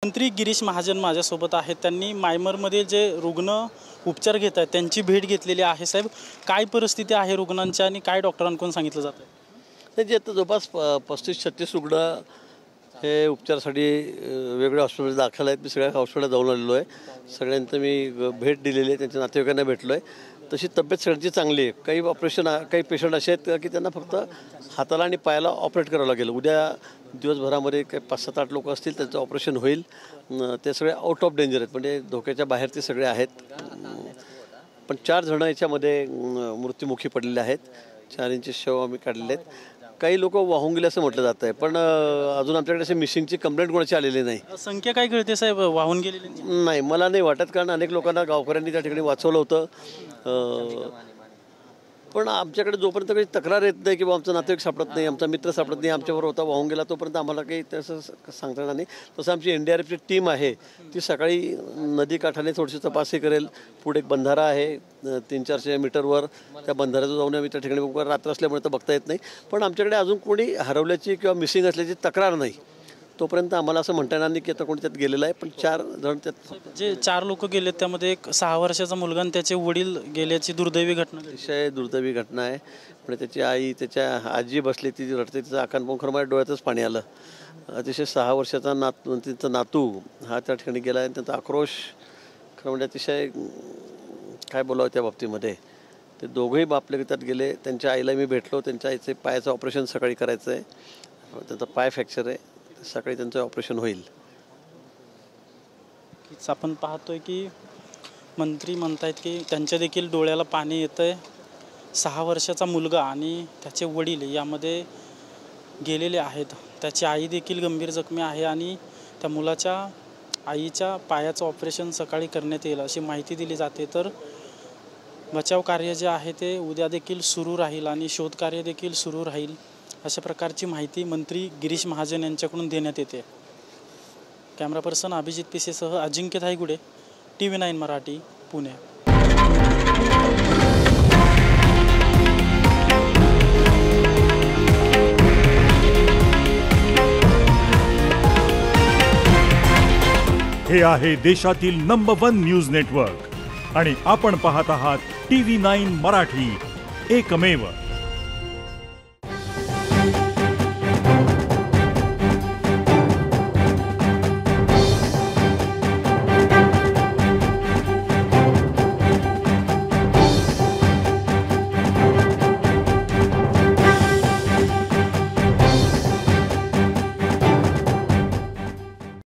मंत्री गिरीश महाजन माझ्यासोबत आहेत। त्यांनी मायमरमध्ये जे रुग्ण उपचार घेत आहेत त्यांची भेट घेतलेली आहे। साहेब, काय परिस्थिती आहे रुग्णांची आणि काय डॉक्टरांकडून सांगितलं जातं? नाही, जे आता जवळपास 35-36 रुग्ण हे उपचारासाठी वेगवेगळ्या हॉस्पिटलमध्ये दाखल आहेत। मी सगळ्या हॉस्पिटलला जाऊन आलेलो आहे। सगळ्यांचं मी भेट दिलेली आहे, त्यांच्या नातेवाईकांना भेटलो आहे। तशी तब्येत सगळ्यांची चांगली आहे। काही पेशंट असे आहेत की त्यांना फक्त हाताला आणि पायाला ऑपरेट करावं लागेल। उद्या दिवसभरामध्ये काही 5-7-8 लोक असतील, त्यांचं ऑपरेशन होईल। ते सगळे आउट ऑफ डेंजर आहेत, म्हणजे धोक्याच्या बाहेर ते सगळे आहेत। पण 4 जण याच्यामध्ये मृत्युमुखी पडलेले आहेत। 4 इंची शव आम्ही काढलेले आहेत। काही लोक वाहून गेले असं म्हटलं जात आहे, पण अजून आमच्याकडे असे मिसिंगची कंप्लेंट कोणाची आलेली नाही। संख्या काय कळते साहेब वाहून गेलेली? नाही, मला नाही वाटत, कारण अनेक लोकांना गावकऱ्यांनी त्या ठिकाणी वाचवलं होतं। पण आमच्याकडे जोपर्यंत काही तक्रार येत नाही किंवा आमचा नातेवाईक सापडत नाही, आमचा मित्र सापडत नाही, आमच्याबरोबर होता वाहून गेला, तोपर्यंत आम्हाला काही तसं सांगता येणार नाही। तसं आमची NDRFची टीम आहे, ती सकाळी नदीकाठाने थोडीशी तपासणी करेल। पुढे एक बंधारा आहे 300-400 मीटरवर, त्या बंधाऱ्याचं जाऊन आम्ही त्या ठिकाणी रात्र असल्यामुळे तर बघता येत नाही। पण आमच्याकडे अजून कोणी हरवल्याची किंवा मिसिंग असल्याची तक्रार नाही, तोपर्यंत आम्हाला असं म्हणता येणार नाही की आता कोणी त्यात गेलेलं आहे। पण 4 जण त्यात, जे 4 लोक गेलेत त्यामध्ये एक 6 वर्षाचा मुलगा आणि त्याचे वडील गेल्याची दुर्दैवी घटना। अतिशय दुर्दैवी घटना आहे। म्हणजे त्याची आई, त्याच्या आजी बसली, ती रडते, तिचं आकान पाहून खरं माझ्या डोळ्यातच पाणी आलं। अतिशय 6 वर्षाचा तिचा नातू हा त्या ठिकाणी गेला आहे। त्यांचा आक्रोश खरं म्हणजे अतिशय काय बोलावं त्या बाबतीमध्ये। ते दोघंही बापले त्यात गेले। त्यांच्या आईला मी भेटलो, त्यांच्या आईचे पायाचं ऑपरेशन सकाळी करायचं आहे। त्यांचा पाय फ्रॅक्चर आहे, सकाळी त्यांचं ऑपरेशन होईल। आपण पाहतोय की मंत्री म्हणतायत की त्यांच्या देखील डोळ्याला पाणी येतंय। 6 वर्षाचा मुलगा आणि त्याचे वडील यामध्ये गेलेले आहेत। त्याची आई देखील गंभीर जखमी आहे आणि त्या मुलाच्या आईच्या पायाचं ऑपरेशन सकाळी करण्यात येईल अशी माहिती दिली जाते। तर बचाव कार्य जे आहे ते उद्या देखील सुरू राहील आणि शोधकार्य देखील सुरू राहील, अशा प्रकारची माहिती मंत्री गिरीश महाजन यांच्याकडून देण्यात येते। कॅमेरा पर्सन अभिजित पिसेसह अजिंक्य धायगुडे, TV9 मराठी, पुणे। हे आहे देशातील नंबर 1 न्यूज नेटवर्क आणि आपण पाहत आहात TV9 मराठी, एकमेव।